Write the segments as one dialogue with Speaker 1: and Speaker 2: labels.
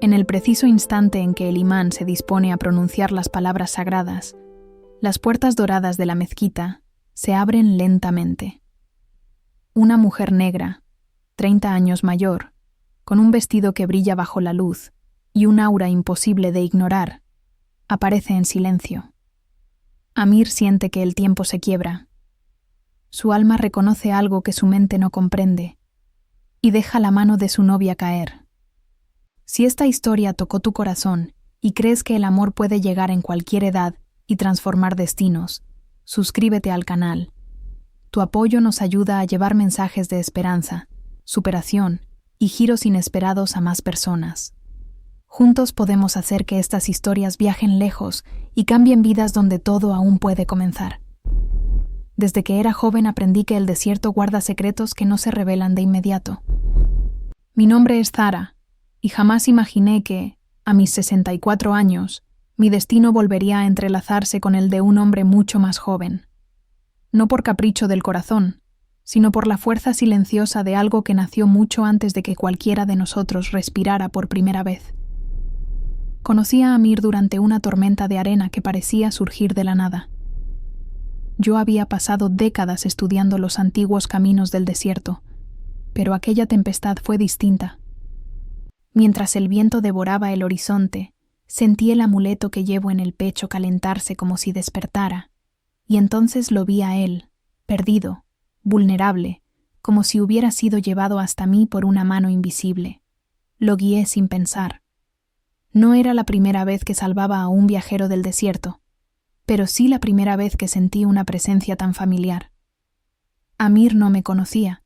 Speaker 1: En el preciso instante en que el imán se dispone a pronunciar las palabras sagradas, las puertas doradas de la mezquita se abren lentamente. Una mujer negra, 30 años mayor, con un vestido que brilla bajo la luz y un aura imposible de ignorar, aparece en silencio. Amir siente que el tiempo se quiebra. Su alma reconoce algo que su mente no comprende y deja la mano de su novia caer. Si esta historia tocó tu corazón y crees que el amor puede llegar en cualquier edad y transformar destinos, suscríbete al canal. Tu apoyo nos ayuda a llevar mensajes de esperanza, superación y giros inesperados a más personas. Juntos podemos hacer que estas historias viajen lejos y cambien vidas donde todo aún puede comenzar. Desde que era joven aprendí que el desierto guarda secretos que no se revelan de inmediato. Mi nombre es Zara, y jamás imaginé que, a mis 64 años, mi destino volvería a entrelazarse con el de un hombre mucho más joven. No por capricho del corazón, sino por la fuerza silenciosa de algo que nació mucho antes de que cualquiera de nosotros respirara por primera vez. Conocí a Amir durante una tormenta de arena que parecía surgir de la nada. Yo había pasado décadas estudiando los antiguos caminos del desierto, pero aquella tempestad fue distinta. Mientras el viento devoraba el horizonte, sentí el amuleto que llevo en el pecho calentarse como si despertara, y entonces lo vi a él, perdido, vulnerable, como si hubiera sido llevado hasta mí por una mano invisible. Lo guié sin pensar. No era la primera vez que salvaba a un viajero del desierto, pero sí la primera vez que sentí una presencia tan familiar. Amir no me conocía,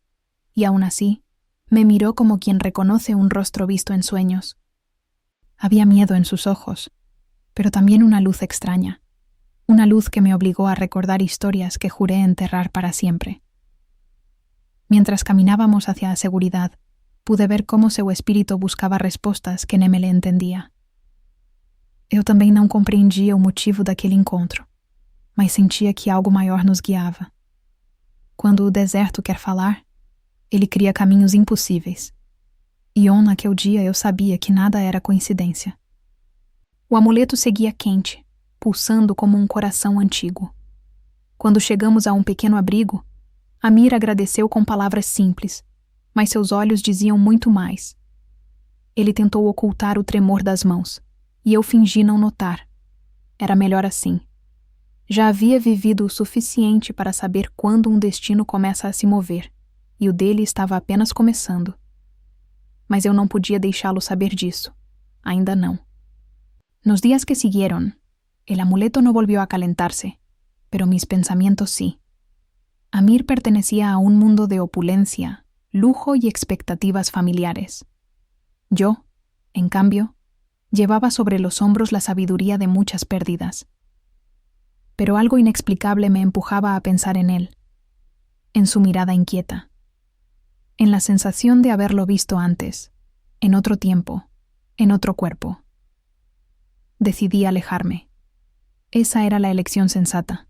Speaker 1: y aún así, me miró como quien reconoce un rostro visto en sueños. Había miedo en sus ojos, pero también una luz extraña, una luz que me obligó a recordar historias que juré enterrar para siempre. Mientras caminábamos hacia la seguridad, pude ver como seu espírito buscava respostas que nem ele entendia. Eu também não compreendia o motivo daquele encontro, mas sentia que algo maior nos guiava. Quando o deserto quer falar, ele cria caminhos impossíveis. E naquele dia eu sabia que nada era coincidência. O amuleto seguia quente, pulsando como um coração antigo. Quando chegamos a um pequeno abrigo, Amir agradeceu com palavras simples, mas seus olhos diziam muito mais. Ele tentou ocultar o tremor das mãos, e eu fingi não notar. Era melhor assim. Já havia vivido o suficiente para saber quando um destino começa a se mover, e o dele estava apenas começando. Mas eu não podia deixá-lo saber disso. Ainda não. Nos días que siguieron, el amuleto no volvió a calentarse, pero mis pensamientos sí. Amir pertenecía a un mundo de opulencia, lujo y expectativas familiares. Yo, en cambio, llevaba sobre los hombros la sabiduría de muchas pérdidas. Pero algo inexplicable me empujaba a pensar en él, en su mirada inquieta, en la sensación de haberlo visto antes, en otro tiempo, en otro cuerpo. Decidí alejarme. Esa era la elección sensata.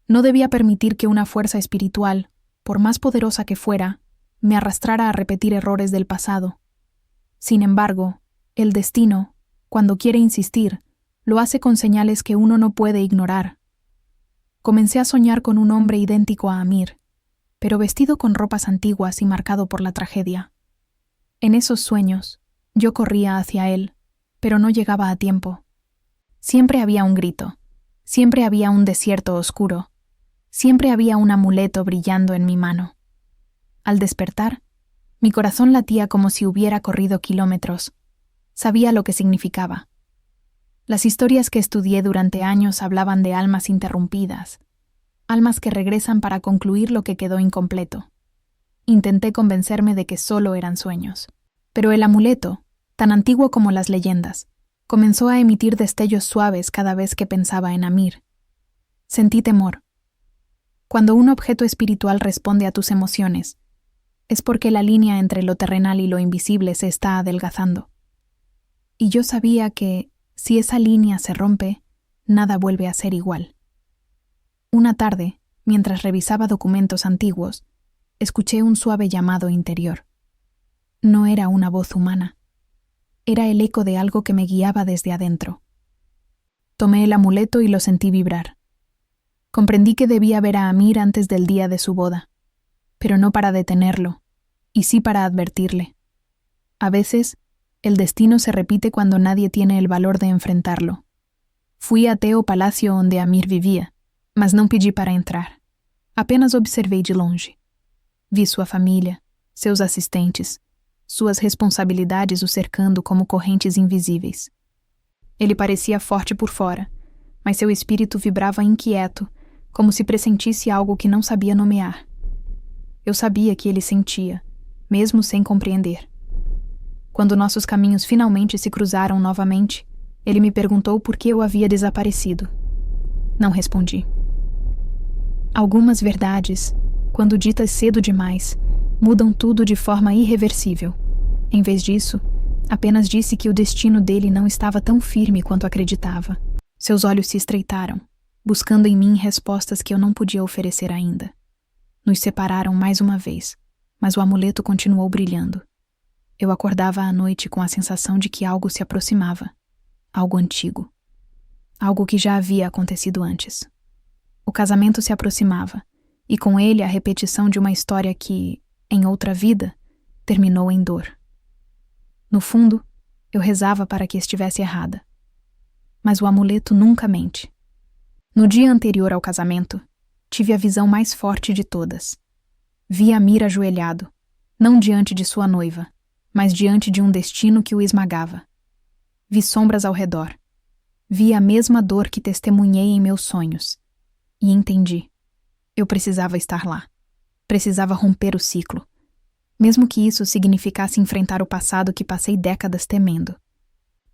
Speaker 1: No debía permitir que una fuerza espiritual, por más poderosa que fuera, me arrastrara a repetir errores del pasado. Sin embargo, el destino, cuando quiere insistir, lo hace con señales que uno no puede ignorar. Comencé a soñar con un hombre idéntico a Amir, pero vestido con ropas antiguas y marcado por la tragedia. En esos sueños, yo corría hacia él, pero no llegaba a tiempo. Siempre había un grito, siempre había un desierto oscuro, siempre había un amuleto brillando en mi mano. Al despertar, mi corazón latía como si hubiera corrido kilómetros. Sabía lo que significaba. Las historias que estudié durante años hablaban de almas interrumpidas, almas que regresan para concluir lo que quedó incompleto. Intenté convencerme de que solo eran sueños. Pero el amuleto, tan antiguo como las leyendas, comenzó a emitir destellos suaves cada vez que pensaba en Amir. Sentí temor. Cuando un objeto espiritual responde a tus emociones, es porque la línea entre lo terrenal y lo invisible se está adelgazando. Y yo sabía que, si esa línea se rompe, nada vuelve a ser igual. Una tarde, mientras revisaba documentos antiguos, escuché un suave llamado interior. No era una voz humana. Era el eco de algo que me guiaba desde adentro. Tomé el amuleto y lo sentí vibrar. Comprendí que debía ver a Amir antes del día de su boda, pero no para detenerlo, y sí para advertirle. A veces, el destino se repite cuando nadie tiene el valor de enfrentarlo. Fui até o palácio onde Amir vivia, mas não pedi para entrar. Apenas observei de longe. Vi sua família, seus assistentes, suas responsabilidades o cercando como correntes invisíveis. Ele parecia forte por fora, mas seu espírito vibrava inquieto, como se pressentisse algo que não sabia nomear. Eu sabia que ele sentia, mesmo sem compreender. Quando nossos caminhos finalmente se cruzaram novamente, ele me perguntou por que eu havia desaparecido. Não respondi. Algumas verdades, quando ditas cedo demais, mudam tudo de forma irreversível. Em vez disso, apenas disse que o destino dele não estava tão firme quanto acreditava. Seus olhos se estreitaram, buscando em mim respostas que eu não podia oferecer ainda. Nos separaram mais uma vez, mas o amuleto continuou brilhando. Eu acordava à noite com a sensação de que algo se aproximava. Algo antigo. Algo que já havia acontecido antes. O casamento se aproximava, e com ele a repetição de uma história que, em outra vida, terminou em dor. No fundo, eu rezava para que estivesse errada. Mas o amuleto nunca mente. No dia anterior ao casamento, tive a visão mais forte de todas. Vi Amir ajoelhado, não diante de sua noiva, mas diante de um destino que o esmagava. Vi sombras ao redor. Vi a mesma dor que testemunhei em meus sonhos. E entendi. Eu precisava estar lá. Precisava romper o ciclo. Mesmo que isso significasse enfrentar o passado que passei décadas temendo.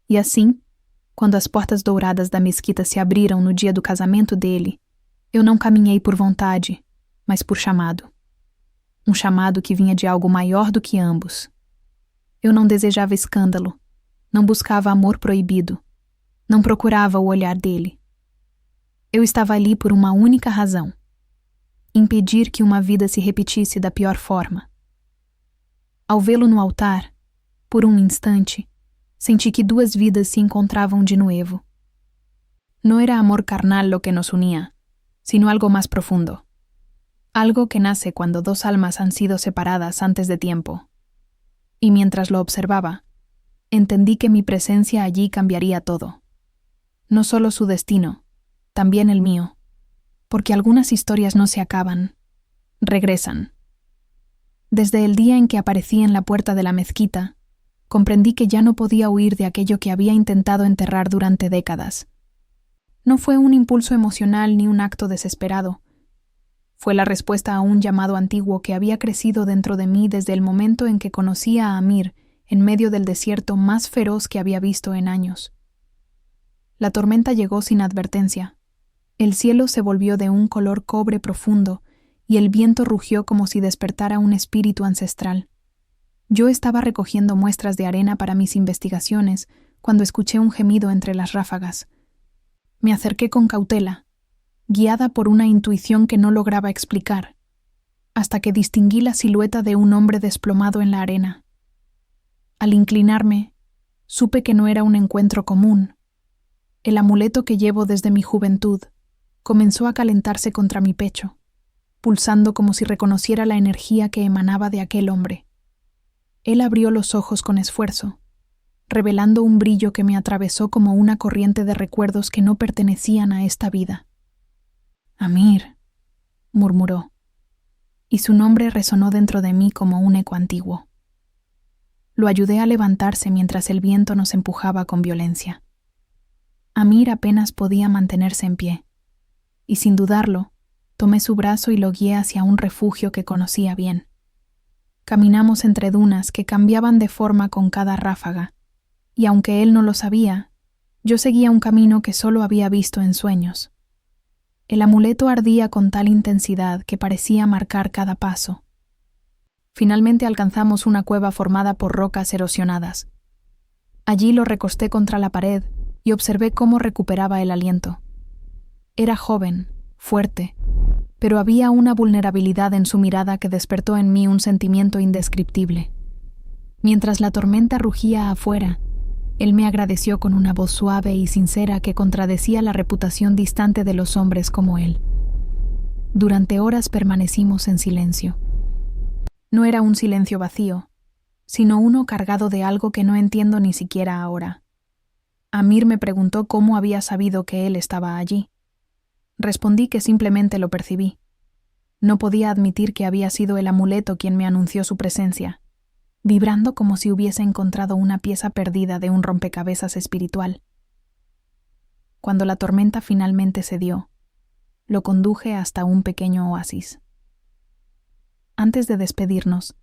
Speaker 1: E assim, quando as portas douradas da mesquita se abriram no dia do casamento dele, eu não caminhei por vontade, mas por chamado. Um chamado que vinha de algo maior do que ambos. Eu não desejava escândalo, não buscava amor proibido, não procurava o olhar dele. Eu estava ali por uma única razão: impedir que uma vida se repetisse da pior forma. Ao vê-lo no altar, por um instante, senti que duas vidas se encontravam de novo. No era amor carnal lo que nos unía, sino algo más profundo. Algo que nace cuando dos almas han sido separadas antes de tiempo. Y mientras lo observaba, entendí que mi presencia allí cambiaría todo. No solo su destino, también el mío. Porque algunas historias no se acaban, regresan. Desde el día en que aparecí en la puerta de la mezquita, comprendí que ya no podía huir de aquello que había intentado enterrar durante décadas. No fue un impulso emocional ni un acto desesperado. Fue la respuesta a un llamado antiguo que había crecido dentro de mí desde el momento en que conocí a Amir en medio del desierto más feroz que había visto en años. La tormenta llegó sin advertencia. El cielo se volvió de un color cobre profundo y el viento rugió como si despertara un espíritu ancestral. Yo estaba recogiendo muestras de arena para mis investigaciones cuando escuché un gemido entre las ráfagas. Me acerqué con cautela, guiada por una intuición que no lograba explicar, hasta que distinguí la silueta de un hombre desplomado en la arena. Al inclinarme, supe que no era un encuentro común. El amuleto que llevo desde mi juventud comenzó a calentarse contra mi pecho, pulsando como si reconociera la energía que emanaba de aquel hombre. Él abrió los ojos con esfuerzo, revelando un brillo que me atravesó como una corriente de recuerdos que no pertenecían a esta vida. «Amir», murmuró, y su nombre resonó dentro de mí como un eco antiguo. Lo ayudé a levantarse mientras el viento nos empujaba con violencia. Amir apenas podía mantenerse en pie, y sin dudarlo, tomé su brazo y lo guié hacia un refugio que conocía bien. Caminamos entre dunas que cambiaban de forma con cada ráfaga, y aunque él no lo sabía, yo seguía un camino que solo había visto en sueños. El amuleto ardía con tal intensidad que parecía marcar cada paso. Finalmente alcanzamos una cueva formada por rocas erosionadas. Allí lo recosté contra la pared y observé cómo recuperaba el aliento. Era joven, fuerte, pero había una vulnerabilidad en su mirada que despertó en mí un sentimiento indescriptible. Mientras la tormenta rugía afuera, Él me agradeció con una voz suave y sincera que contradecía la reputación distante de los hombres como él. Durante horas permanecimos en silencio. No era un silencio vacío, sino uno cargado de algo que no entiendo ni siquiera ahora. Amir me preguntó cómo había sabido que él estaba allí. Respondí que simplemente lo percibí. No podía admitir que había sido el amuleto quien me anunció su presencia, vibrando como si hubiese encontrado una pieza perdida de un rompecabezas espiritual. Cuando la tormenta finalmente cedió, lo conduje hasta un pequeño oasis. Antes de despedirnos,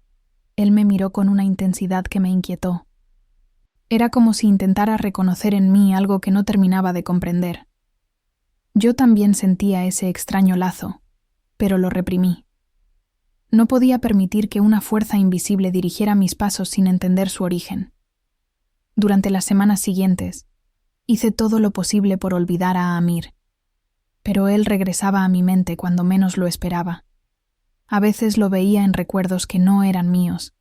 Speaker 1: él me miró con una intensidad que me inquietó. Era como si intentara reconocer en mí algo que no terminaba de comprender. Yo también sentía ese extraño lazo, pero lo reprimí. No podía permitir que una fuerza invisible dirigiera mis pasos sin entender su origen. Durante las semanas siguientes, hice todo lo posible por olvidar a Amir, pero él regresaba a mi mente cuando menos lo esperaba. A veces lo veía en recuerdos que no eran míos.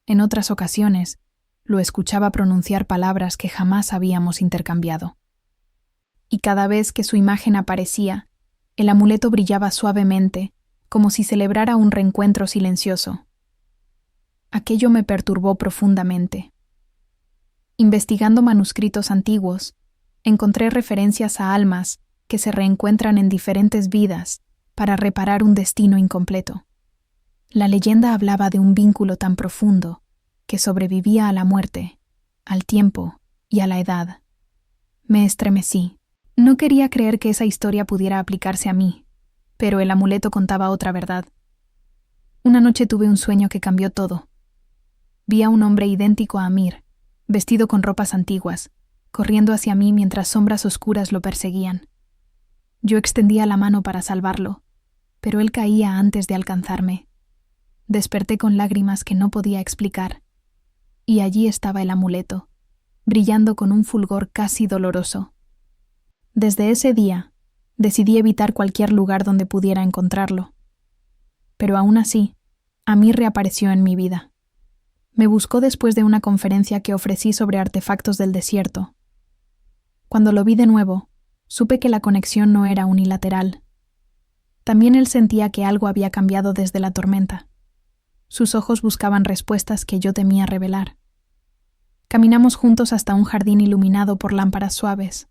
Speaker 1: En otras ocasiones, lo escuchaba pronunciar palabras que jamás habíamos intercambiado. Y cada vez que su imagen aparecía, el amuleto brillaba suavemente, como si celebrara un reencuentro silencioso. Aquello me perturbó profundamente. Investigando manuscritos antiguos, encontré referencias a almas que se reencuentran en diferentes vidas para reparar un destino incompleto. La leyenda hablaba de un vínculo tan profundo que sobrevivía a la muerte, al tiempo y a la edad. Me estremecí. No quería creer que esa historia pudiera aplicarse a mí, pero el amuleto contaba otra verdad. Una noche tuve un sueño que cambió todo. Vi a un hombre idéntico a Amir, vestido con ropas antiguas, corriendo hacia mí mientras sombras oscuras lo perseguían. Yo extendía la mano para salvarlo, pero él caía antes de alcanzarme. Desperté con lágrimas que no podía explicar, y allí estaba el amuleto, brillando con un fulgor casi doloroso. Desde ese día, decidí evitar cualquier lugar donde pudiera encontrarlo. Pero aún así, Amir reapareció en mi vida. Me buscó después de una conferencia que ofrecí sobre artefactos del desierto. Cuando lo vi de nuevo, supe que la conexión no era unilateral. También él sentía que algo había cambiado desde la tormenta. Sus ojos buscaban respuestas que yo temía revelar. Caminamos juntos hasta un jardín iluminado por lámparas suaves.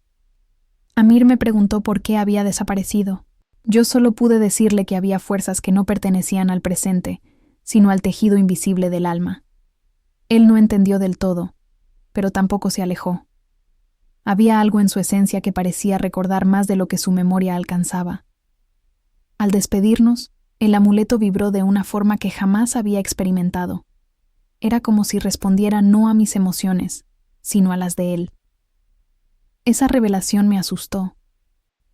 Speaker 1: Amir me preguntó por qué había desaparecido. Yo solo pude decirle que había fuerzas que no pertenecían al presente, sino al tejido invisible del alma. Él no entendió del todo, pero tampoco se alejó. Había algo en su esencia que parecía recordar más de lo que su memoria alcanzaba. Al despedirnos, el amuleto vibró de una forma que jamás había experimentado. Era como si respondiera no a mis emociones, sino a las de él. Esa revelación me asustó.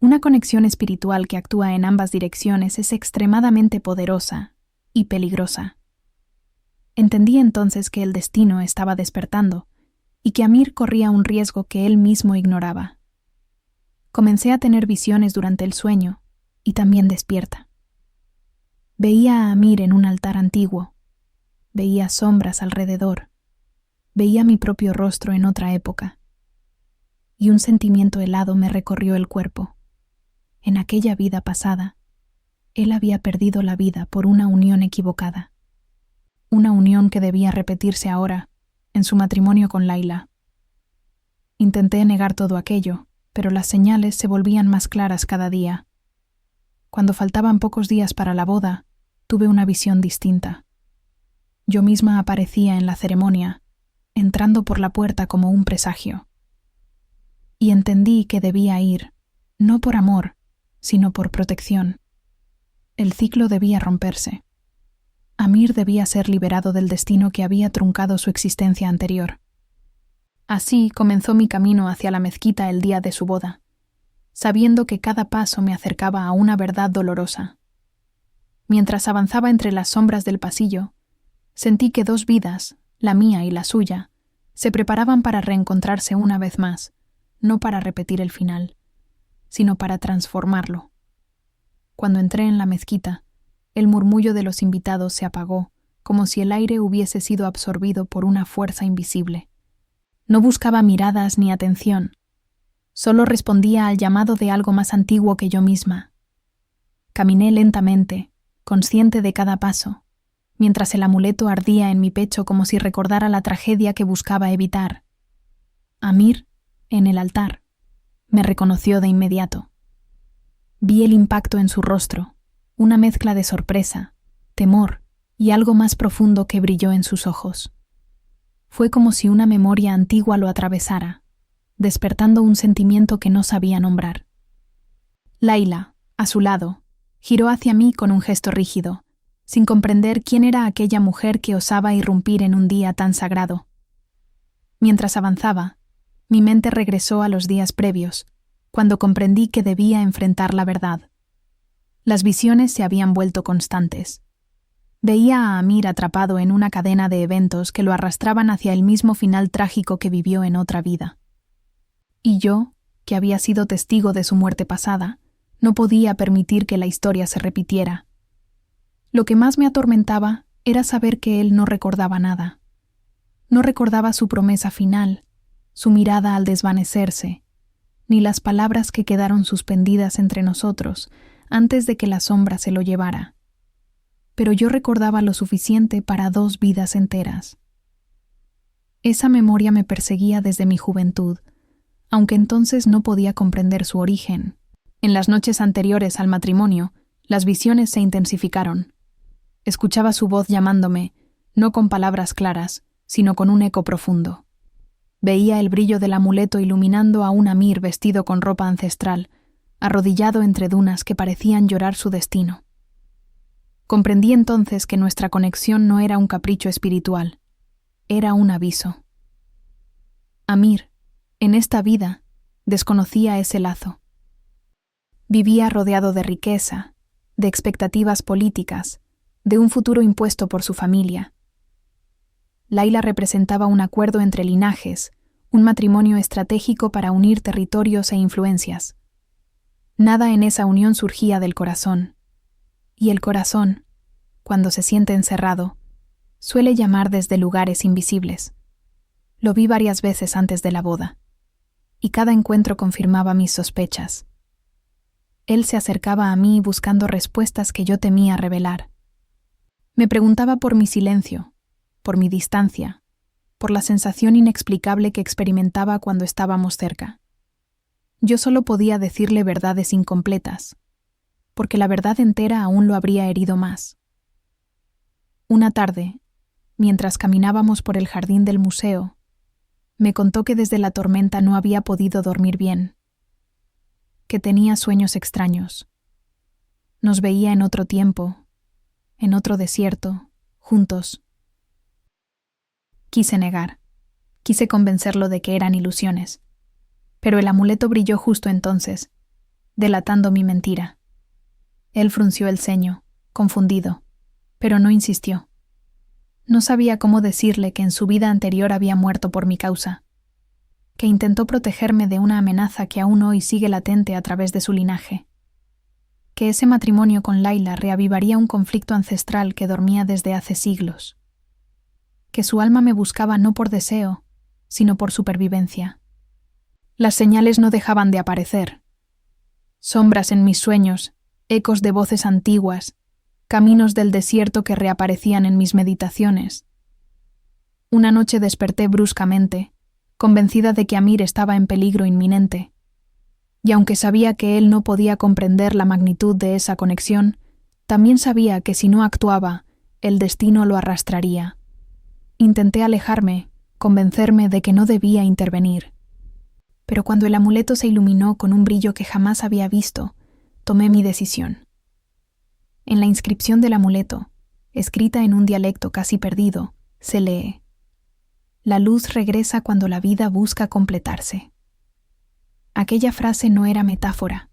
Speaker 1: Una conexión espiritual que actúa en ambas direcciones es extremadamente poderosa y peligrosa. Entendí entonces que el destino estaba despertando y que Amir corría un riesgo que él mismo ignoraba. Comencé a tener visiones durante el sueño y también despierta. Veía a Amir en un altar antiguo, veía sombras alrededor, veía mi propio rostro en otra época. Y un sentimiento helado me recorrió el cuerpo. En aquella vida pasada, él había perdido la vida por una unión equivocada. Una unión que debía repetirse ahora, en su matrimonio con Laila. Intenté negar todo aquello, pero las señales se volvían más claras cada día. Cuando faltaban pocos días para la boda, tuve una visión distinta. Yo misma aparecía en la ceremonia, entrando por la puerta como un presagio. Y entendí que debía ir, no por amor, sino por protección. El ciclo debía romperse. Amir debía ser liberado del destino que había truncado su existencia anterior. Así comenzó mi camino hacia la mezquita el día de su boda, sabiendo que cada paso me acercaba a una verdad dolorosa. Mientras avanzaba entre las sombras del pasillo, sentí que dos vidas, la mía y la suya, se preparaban para reencontrarse una vez más, no para repetir el final, sino para transformarlo. Cuando entré en la mezquita, el murmullo de los invitados se apagó, como si el aire hubiese sido absorbido por una fuerza invisible. No buscaba miradas ni atención. Solo respondía al llamado de algo más antiguo que yo misma. Caminé lentamente, consciente de cada paso, mientras el amuleto ardía en mi pecho como si recordara la tragedia que buscaba evitar. Amir, en el altar, me reconoció de inmediato. Vi el impacto en su rostro, una mezcla de sorpresa, temor y algo más profundo que brilló en sus ojos. Fue como si una memoria antigua lo atravesara, despertando un sentimiento que no sabía nombrar. Laila, a su lado, giró hacia mí con un gesto rígido, sin comprender quién era aquella mujer que osaba irrumpir en un día tan sagrado. Mientras avanzaba, mi mente regresó a los días previos, cuando comprendí que debía enfrentar la verdad. Las visiones se habían vuelto constantes. Veía a Amir atrapado en una cadena de eventos que lo arrastraban hacia el mismo final trágico que vivió en otra vida. Y yo, que había sido testigo de su muerte pasada, no podía permitir que la historia se repitiera. Lo que más me atormentaba era saber que él no recordaba nada. No recordaba su promesa final, su mirada al desvanecerse, ni las palabras que quedaron suspendidas entre nosotros antes de que la sombra se lo llevara. Pero yo recordaba lo suficiente para 2 vidas enteras. Esa memoria me perseguía desde mi juventud, aunque entonces no podía comprender su origen. En las noches anteriores al matrimonio, las visiones se intensificaron. Escuchaba su voz llamándome, no con palabras claras, sino con un eco profundo. Veía el brillo del amuleto iluminando a un Amir vestido con ropa ancestral, arrodillado entre dunas que parecían llorar su destino. Comprendí entonces que nuestra conexión no era un capricho espiritual, era un aviso. Amir, en esta vida, desconocía ese lazo. Vivía rodeado de riqueza, de expectativas políticas, de un futuro impuesto por su familia. Laila representaba un acuerdo entre linajes, un matrimonio estratégico para unir territorios e influencias. Nada en esa unión surgía del corazón. Y el corazón, cuando se siente encerrado, suele llamar desde lugares invisibles. Lo vi varias veces antes de la boda, y cada encuentro confirmaba mis sospechas. Él se acercaba a mí buscando respuestas que yo temía revelar. Me preguntaba por mi silencio, por mi distancia, por la sensación inexplicable que experimentaba cuando estábamos cerca. Yo solo podía decirle verdades incompletas, porque la verdad entera aún lo habría herido más. Una tarde, mientras caminábamos por el jardín del museo, me contó que desde la tormenta no había podido dormir bien, que tenía sueños extraños. Nos veía en otro tiempo, en otro desierto, juntos. Quise negar, quise convencerlo de que eran ilusiones, pero el amuleto brilló justo entonces, delatando mi mentira. Él frunció el ceño, confundido, pero no insistió. No sabía cómo decirle que en su vida anterior había muerto por mi causa, que intentó protegerme de una amenaza que aún hoy sigue latente a través de su linaje, que ese matrimonio con Laila reavivaría un conflicto ancestral que dormía desde hace siglos, que su alma me buscaba no por deseo, sino por supervivencia. Las señales no dejaban de aparecer. Sombras en mis sueños, ecos de voces antiguas, caminos del desierto que reaparecían en mis meditaciones. Una noche desperté bruscamente, convencida de que Amir estaba en peligro inminente. Y aunque sabía que él no podía comprender la magnitud de esa conexión, también sabía que si no actuaba, el destino lo arrastraría. Intenté alejarme, convencerme de que no debía intervenir. Pero cuando el amuleto se iluminó con un brillo que jamás había visto, tomé mi decisión. En la inscripción del amuleto, escrita en un dialecto casi perdido, se lee: «La luz regresa cuando la vida busca completarse». Aquella frase no era metáfora,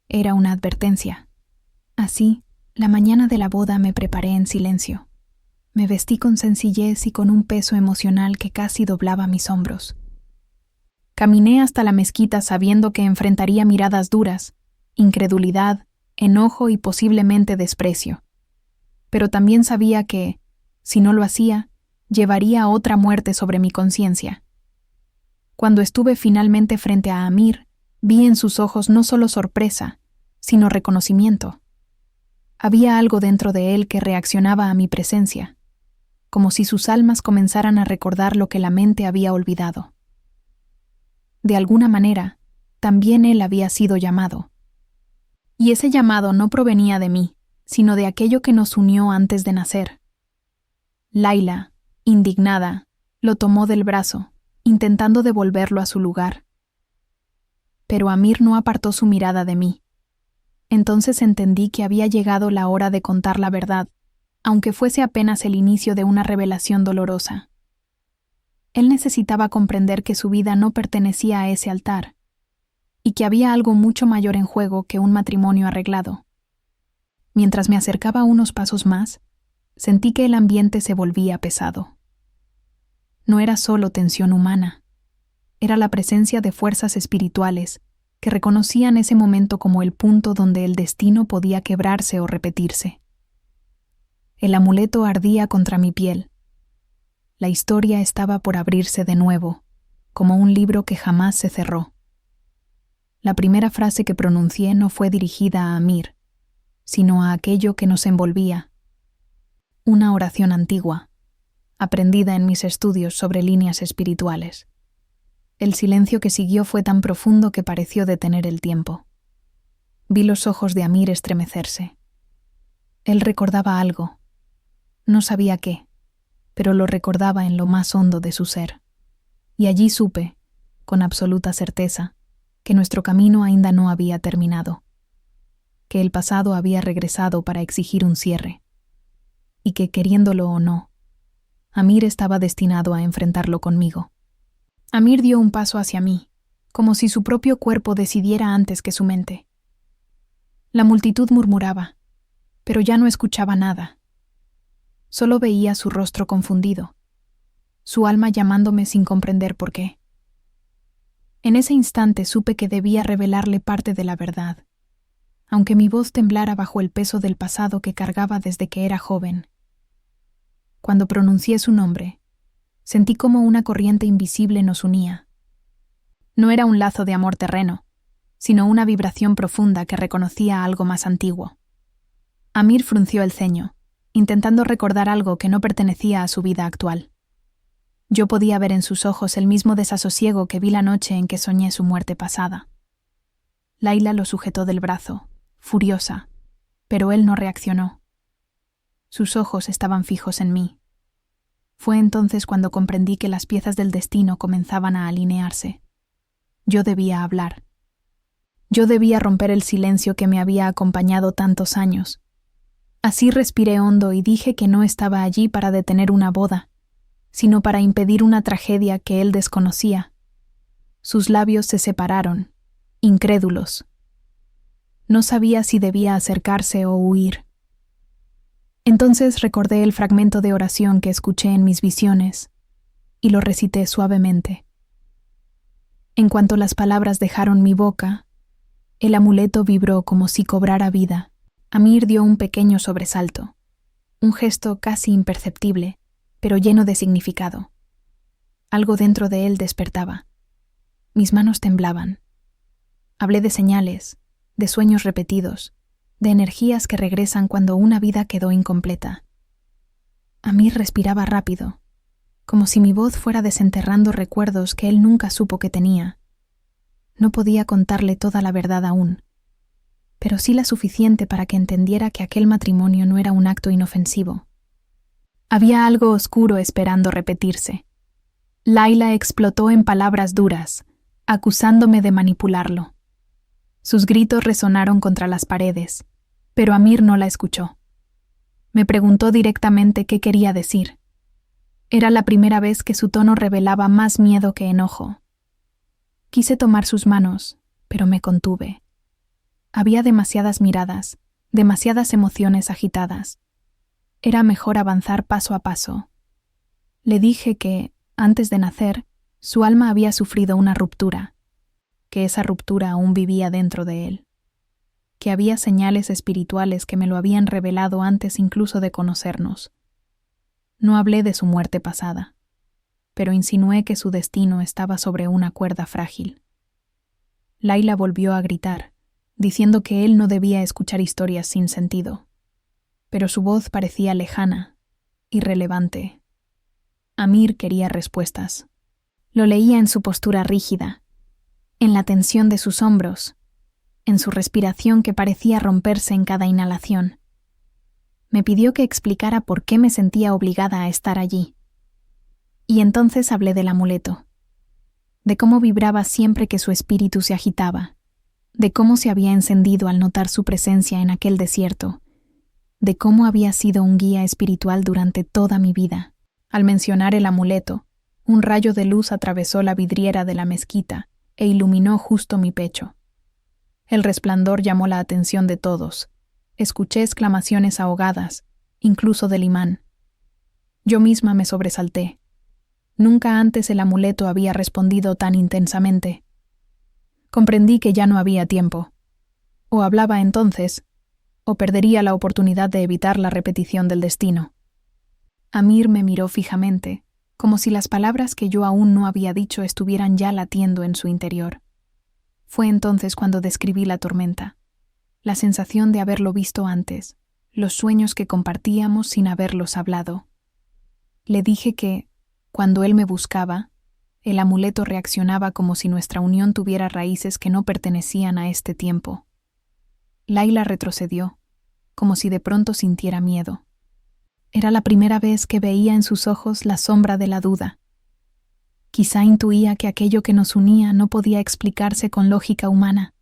Speaker 1: era una advertencia. Así, la mañana de la boda me preparé en silencio. Me vestí con sencillez y con un peso emocional que casi doblaba mis hombros. Caminé hasta la mezquita sabiendo que enfrentaría miradas duras, incredulidad, enojo y posiblemente desprecio. Pero también sabía que, si no lo hacía, llevaría otra muerte sobre mi conciencia. Cuando estuve finalmente frente a Amir, vi en sus ojos no solo sorpresa, sino reconocimiento. Había algo dentro de él que reaccionaba a mi presencia, como si sus almas comenzaran a recordar lo que la mente había olvidado. De alguna manera, también él había sido llamado. Y ese llamado no provenía de mí, sino de aquello que nos unió antes de nacer. Laila, indignada, lo tomó del brazo, intentando devolverlo a su lugar. Pero Amir no apartó su mirada de mí. Entonces entendí que había llegado la hora de contar la verdad, aunque fuese apenas el inicio de una revelación dolorosa. Él necesitaba comprender que su vida no pertenecía a ese altar, y que había algo mucho mayor en juego que un matrimonio arreglado. Mientras me acercaba unos pasos más, sentí que el ambiente se volvía pesado. No era solo tensión humana, era la presencia de fuerzas espirituales que reconocían ese momento como el punto donde el destino podía quebrarse o repetirse. El amuleto ardía contra mi piel. La historia estaba por abrirse de nuevo, como un libro que jamás se cerró. La primera frase que pronuncié no fue dirigida a Amir, sino a aquello que nos envolvía. Una oración antigua, aprendida en mis estudios sobre líneas espirituales. El silencio que siguió fue tan profundo que pareció detener el tiempo. Vi los ojos de Amir estremecerse. Él recordaba algo. No sabía qué, pero lo recordaba en lo más hondo de su ser. Y allí supe, con absoluta certeza, que nuestro camino ainda no había terminado, que el pasado había regresado para exigir un cierre, y que, queriéndolo o no, Amir estaba destinado a enfrentarlo conmigo. Amir dio un paso hacia mí, como si su propio cuerpo decidiera antes que su mente. La multitud murmuraba, pero ya no escuchaba nada. Solo veía su rostro confundido, su alma llamándome sin comprender por qué. En ese instante supe que debía revelarle parte de la verdad, aunque mi voz temblara bajo el peso del pasado que cargaba desde que era joven. Cuando pronuncié su nombre, sentí como una corriente invisible nos unía. No era un lazo de amor terreno, sino una vibración profunda que reconocía algo más antiguo. Amir frunció el ceño, intentando recordar algo que no pertenecía a su vida actual. Yo podía ver en sus ojos el mismo desasosiego que vi la noche en que soñé su muerte pasada. Laila lo sujetó del brazo, furiosa, pero él no reaccionó. Sus ojos estaban fijos en mí. Fue entonces cuando comprendí que las piezas del destino comenzaban a alinearse. Yo debía hablar. Yo debía romper el silencio que me había acompañado tantos años. Así respiré hondo y dije que no estaba allí para detener una boda, sino para impedir una tragedia que él desconocía. Sus labios se separaron, incrédulos. No sabía si debía acercarse o huir. Entonces recordé el fragmento de oración que escuché en mis visiones y lo recité suavemente. En cuanto las palabras dejaron mi boca, el amuleto vibró como si cobrara vida. Amir dio un pequeño sobresalto, un gesto casi imperceptible, pero lleno de significado. Algo dentro de él despertaba. Mis manos temblaban. Hablé de señales, de sueños repetidos, de energías que regresan cuando una vida quedó incompleta. Amir respiraba rápido, como si mi voz fuera desenterrando recuerdos que él nunca supo que tenía. No podía contarle toda la verdad aún, pero sí la suficiente para que entendiera que aquel matrimonio no era un acto inofensivo. Había algo oscuro esperando repetirse. Laila explotó en palabras duras, acusándome de manipularlo. Sus gritos resonaron contra las paredes, pero Amir no la escuchó. Me preguntó directamente qué quería decir. Era la primera vez que su tono revelaba más miedo que enojo. Quise tomar sus manos, pero me contuve. Había demasiadas miradas, demasiadas emociones agitadas. Era mejor avanzar paso a paso. Le dije que, antes de nacer, su alma había sufrido una ruptura, que esa ruptura aún vivía dentro de él, que había señales espirituales que me lo habían revelado antes incluso de conocernos. No hablé de su muerte pasada, pero insinué que su destino estaba sobre una cuerda frágil. Laila volvió a gritar, diciendo que él no debía escuchar historias sin sentido. Pero su voz parecía lejana, irrelevante. Amir quería respuestas. Lo leía en su postura rígida, en la tensión de sus hombros, en su respiración que parecía romperse en cada inhalación. Me pidió que explicara por qué me sentía obligada a estar allí. Y entonces hablé del amuleto, de cómo vibraba siempre que su espíritu se agitaba, de cómo se había encendido al notar su presencia en aquel desierto, de cómo había sido un guía espiritual durante toda mi vida. Al mencionar el amuleto, un rayo de luz atravesó la vidriera de la mezquita e iluminó justo mi pecho. El resplandor llamó la atención de todos. Escuché exclamaciones ahogadas, incluso del imán. Yo misma me sobresalté. Nunca antes el amuleto había respondido tan intensamente. Comprendí que ya no había tiempo. O hablaba entonces, o perdería la oportunidad de evitar la repetición del destino. Amir me miró fijamente, como si las palabras que yo aún no había dicho estuvieran ya latiendo en su interior. Fue entonces cuando describí la tormenta, la sensación de haberlo visto antes, los sueños que compartíamos sin haberlos hablado. Le dije que, cuando él me buscaba, el amuleto reaccionaba como si nuestra unión tuviera raíces que no pertenecían a este tiempo. Laila retrocedió, como si de pronto sintiera miedo. Era la primera vez que veía en sus ojos la sombra de la duda. Quizá intuía que aquello que nos unía no podía explicarse con lógica humana.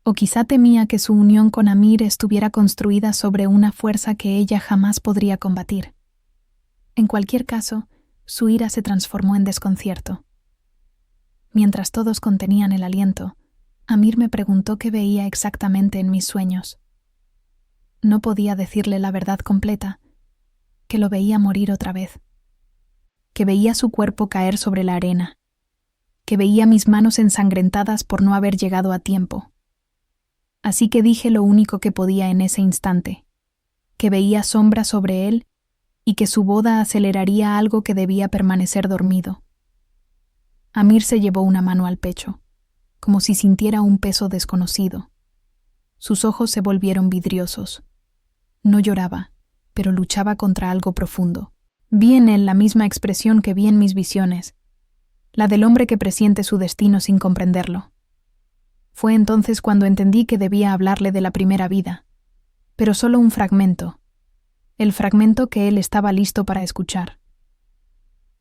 Speaker 1: O quizá temía que su unión con Amir estuviera construida sobre una fuerza que ella jamás podría combatir. En cualquier caso, su ira se transformó en desconcierto. Mientras todos contenían el aliento, Amir me preguntó qué veía exactamente en mis sueños. No podía decirle la verdad completa, que lo veía morir otra vez, que veía su cuerpo caer sobre la arena, que veía mis manos ensangrentadas por no haber llegado a tiempo. Así que dije lo único que podía en ese instante, que veía sombras sobre él y que su boda aceleraría algo que debía permanecer dormido. Amir se llevó una mano al pecho, como si sintiera un peso desconocido. Sus ojos se volvieron vidriosos. No lloraba, pero luchaba contra algo profundo. Vi en él la misma expresión que vi en mis visiones, la del hombre que presiente su destino sin comprenderlo. Fue entonces cuando entendí que debía hablarle de la primera vida, pero solo un fragmento, el fragmento que él estaba listo para escuchar.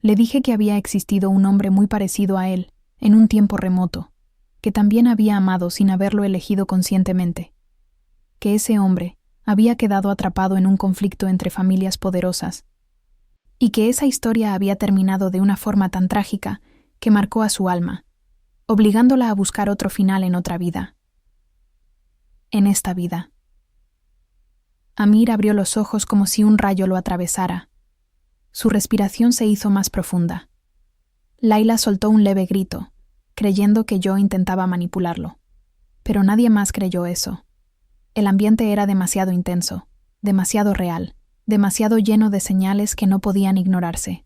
Speaker 1: Le dije que había existido un hombre muy parecido a él, en un tiempo remoto, que también había amado sin haberlo elegido conscientemente, que ese hombre había quedado atrapado en un conflicto entre familias poderosas, y que esa historia había terminado de una forma tan trágica que marcó a su alma, obligándola a buscar otro final en otra vida. En esta vida. Amir abrió los ojos como si un rayo lo atravesara. Su respiración se hizo más profunda. Laila soltó un leve grito, creyendo que yo intentaba manipularlo. Pero nadie más creyó eso. El ambiente era demasiado intenso, demasiado real, demasiado lleno de señales que no podían ignorarse.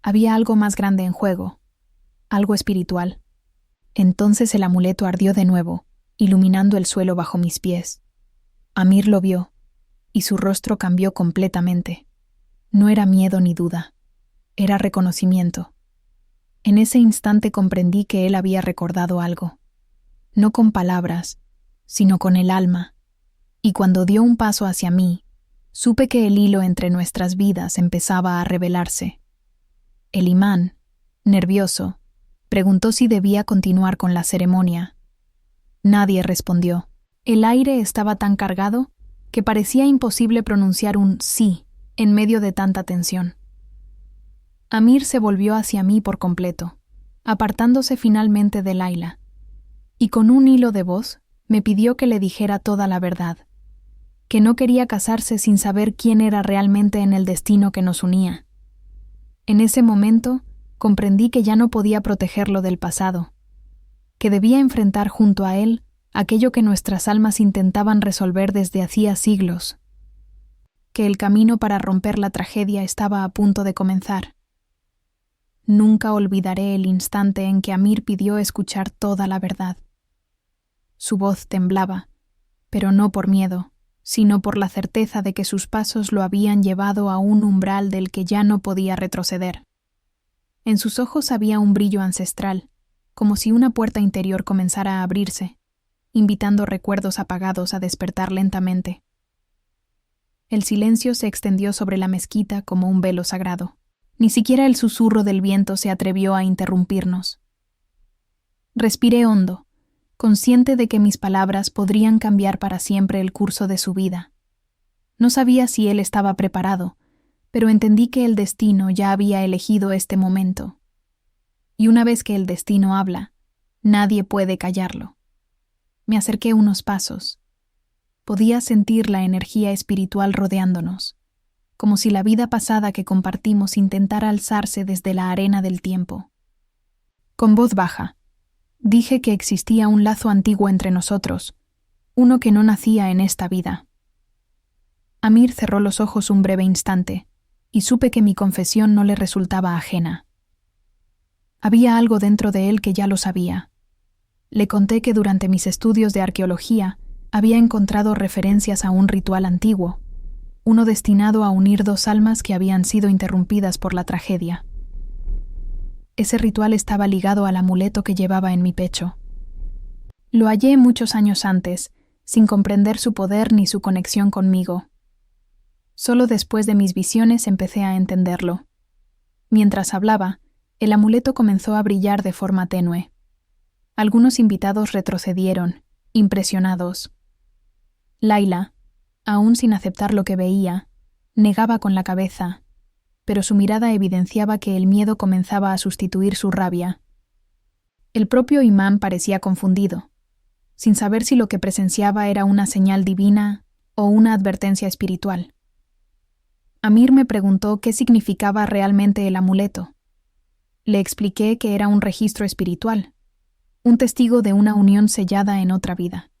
Speaker 1: Había algo más grande en juego, algo espiritual. Entonces el amuleto ardió de nuevo, iluminando el suelo bajo mis pies. Amir lo vio, y su rostro cambió completamente. No era miedo ni duda, era reconocimiento. En ese instante comprendí que él había recordado algo, no con palabras, sino con el alma, y cuando dio un paso hacia mí, supe que el hilo entre nuestras vidas empezaba a revelarse. El imán, nervioso, preguntó si debía continuar con la ceremonia. Nadie respondió. El aire estaba tan cargado que parecía imposible pronunciar un sí en medio de tanta tensión. Amir se volvió hacia mí por completo, apartándose finalmente de Laila, y con un hilo de voz me pidió que le dijera toda la verdad, que no quería casarse sin saber quién era realmente en el destino que nos unía. En ese momento comprendí que ya no podía protegerlo del pasado, que debía enfrentar junto a él aquello que nuestras almas intentaban resolver desde hacía siglos, que el camino para romper la tragedia estaba a punto de comenzar. Nunca olvidaré el instante en que Amir pidió escuchar toda la verdad. Su voz temblaba, pero no por miedo, sino por la certeza de que sus pasos lo habían llevado a un umbral del que ya no podía retroceder. En sus ojos había un brillo ancestral, como si una puerta interior comenzara a abrirse, invitando recuerdos apagados a despertar lentamente. El silencio se extendió sobre la mezquita como un velo sagrado. Ni siquiera el susurro del viento se atrevió a interrumpirnos. Respiré hondo, consciente de que mis palabras podrían cambiar para siempre el curso de su vida. No sabía si él estaba preparado, pero entendí que el destino ya había elegido este momento. Y una vez que el destino habla, nadie puede callarlo. Me acerqué unos pasos. Podía sentir la energía espiritual rodeándonos, como si la vida pasada que compartimos intentara alzarse desde la arena del tiempo. Con voz baja, dije que existía un lazo antiguo entre nosotros, uno que no nacía en esta vida. Amir cerró los ojos un breve instante, y supe que mi confesión no le resultaba ajena. Había algo dentro de él que ya lo sabía. Le conté que durante mis estudios de arqueología había encontrado referencias a un ritual antiguo, uno destinado a unir dos almas que habían sido interrumpidas por la tragedia. Ese ritual estaba ligado al amuleto que llevaba en mi pecho. Lo hallé muchos años antes, sin comprender su poder ni su conexión conmigo. Solo después de mis visiones empecé a entenderlo. Mientras hablaba, el amuleto comenzó a brillar de forma tenue. Algunos invitados retrocedieron, impresionados. Laila, aún sin aceptar lo que veía, negaba con la cabeza, pero su mirada evidenciaba que el miedo comenzaba a sustituir su rabia. El propio imán parecía confundido, sin saber si lo que presenciaba era una señal divina o una advertencia espiritual. Amir me preguntó qué significaba realmente el amuleto. Le expliqué que era un registro espiritual, un testigo de una unión sellada en otra vida.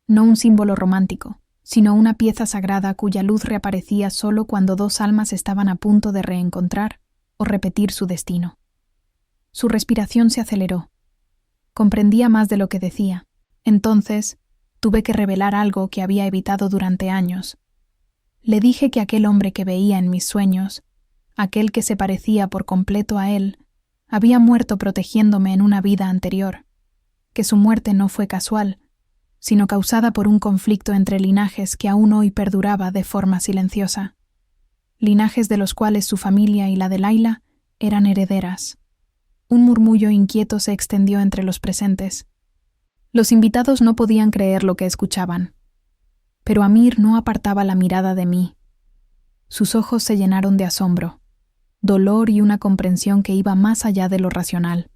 Speaker 1: No un símbolo romántico, sino una pieza sagrada cuya luz reaparecía solo cuando dos almas estaban a punto de reencontrar o repetir su destino. Su respiración se aceleró. Comprendía más de lo que decía. Entonces, tuve que revelar algo que había evitado durante años. Le dije que aquel hombre que veía en mis sueños, aquel que se parecía por completo a él, había muerto protegiéndome en una vida anterior, que su muerte no fue casual, sino causada por un conflicto entre linajes que aún hoy perduraba de forma silenciosa. Linajes de los cuales su familia y la de Laila eran herederas. Un murmullo inquieto se extendió entre los presentes. Los invitados no podían creer lo que escuchaban. Pero Amir no apartaba la mirada de mí. Sus ojos se llenaron de asombro, dolor y una comprensión que iba más allá de lo racional.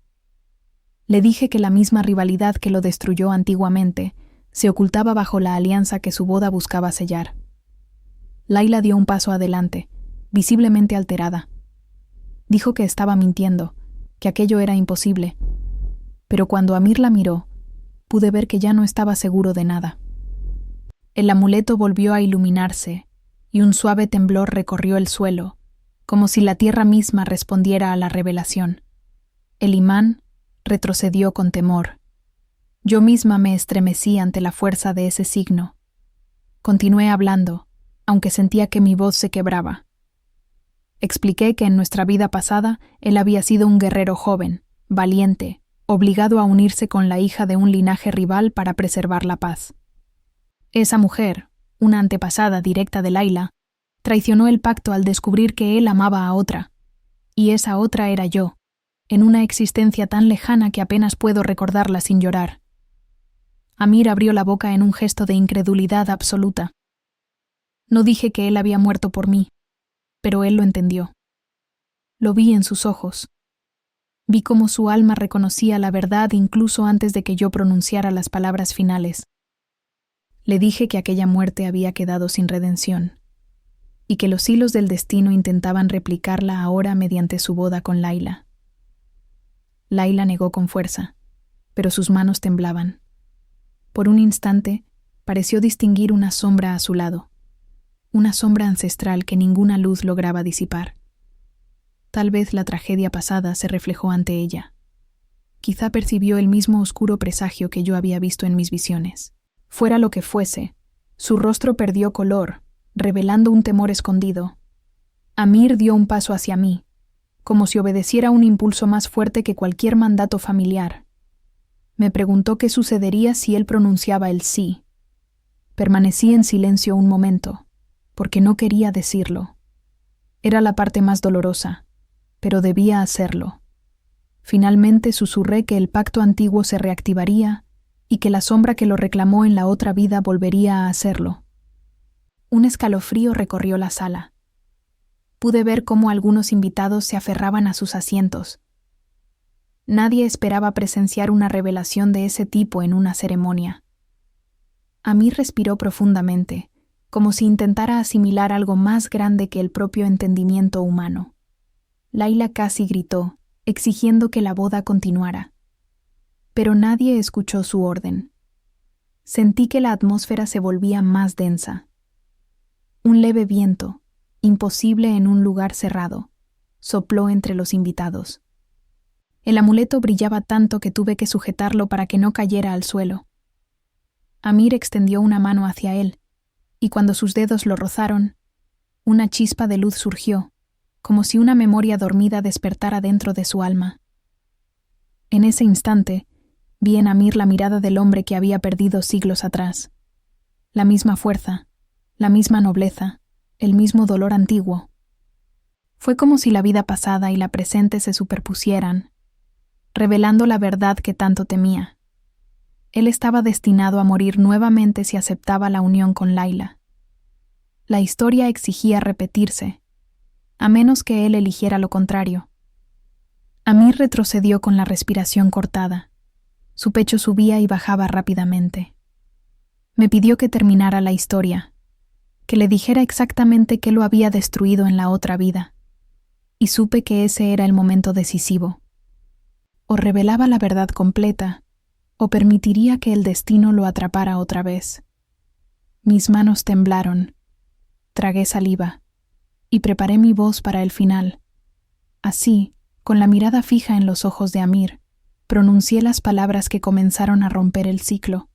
Speaker 1: Le dije que la misma rivalidad que lo destruyó antiguamente se ocultaba bajo la alianza que su boda buscaba sellar. Laila dio un paso adelante, visiblemente alterada. Dijo que estaba mintiendo, que aquello era imposible. Pero cuando Amir la miró, pude ver que ya no estaba seguro de nada. El amuleto volvió a iluminarse, y un suave temblor recorrió el suelo, como si la tierra misma respondiera a la revelación. El imán retrocedió con temor. Yo misma me estremecí ante la fuerza de ese signo. Continué hablando, aunque sentía que mi voz se quebraba. Expliqué que en nuestra vida pasada él había sido un guerrero joven, valiente, obligado a unirse con la hija de un linaje rival para preservar la paz. Esa mujer, una antepasada directa de Laila, traicionó el pacto al descubrir que él amaba a otra, y esa otra era yo, en una existencia tan lejana que apenas puedo recordarla sin llorar. Amir abrió la boca en un gesto de incredulidad absoluta. No dije que él había muerto por mí, pero él lo entendió. Lo vi en sus ojos. Vi cómo su alma reconocía la verdad incluso antes de que yo pronunciara las palabras finales. Le dije que aquella muerte había quedado sin redención, y que los hilos del destino intentaban replicarla ahora mediante su boda con Laila. Laila negó con fuerza, pero sus manos temblaban. Por un instante, pareció distinguir una sombra a su lado, una sombra ancestral que ninguna luz lograba disipar. Tal vez la tragedia pasada se reflejó ante ella. Quizá percibió el mismo oscuro presagio que yo había visto en mis visiones. Fuera lo que fuese, su rostro perdió color, revelando un temor escondido. Amir dio un paso hacia mí, como si obedeciera un impulso más fuerte que cualquier mandato familiar. Me preguntó qué sucedería si él pronunciaba el sí. Permanecí en silencio un momento, porque no quería decirlo. Era la parte más dolorosa, pero debía hacerlo. Finalmente susurré que el pacto antiguo se reactivaría y que la sombra que lo reclamó en la otra vida volvería a hacerlo. Un escalofrío recorrió la sala. Pude ver cómo algunos invitados se aferraban a sus asientos. Nadie esperaba presenciar una revelación de ese tipo en una ceremonia. Amir respiró profundamente, como si intentara asimilar algo más grande que el propio entendimiento humano. Laila casi gritó, exigiendo que la boda continuara. Pero nadie escuchó su orden. Sentí que la atmósfera se volvía más densa. Un leve viento, imposible en un lugar cerrado, sopló entre los invitados. El amuleto brillaba tanto que tuve que sujetarlo para que no cayera al suelo. Amir extendió una mano hacia él, y cuando sus dedos lo rozaron, una chispa de luz surgió, como si una memoria dormida despertara dentro de su alma. En ese instante, vi en Amir la mirada del hombre que había perdido siglos atrás. La misma fuerza, la misma nobleza, el mismo dolor antiguo. Fue como si la vida pasada y la presente se superpusieran, revelando la verdad que tanto temía. Él estaba destinado a morir nuevamente si aceptaba la unión con Laila. La historia exigía repetirse, a menos que él eligiera lo contrario. Amir retrocedió con la respiración cortada. Su pecho subía y bajaba rápidamente. Me pidió que terminara la historia, que le dijera exactamente qué lo había destruido en la otra vida, y supe que ese era el momento decisivo. O revelaba la verdad completa, o permitiría que el destino lo atrapara otra vez. Mis manos temblaron, tragué saliva, y preparé mi voz para el final. Así, con la mirada fija en los ojos de Amir, pronuncié las palabras que comenzaron a romper el ciclo.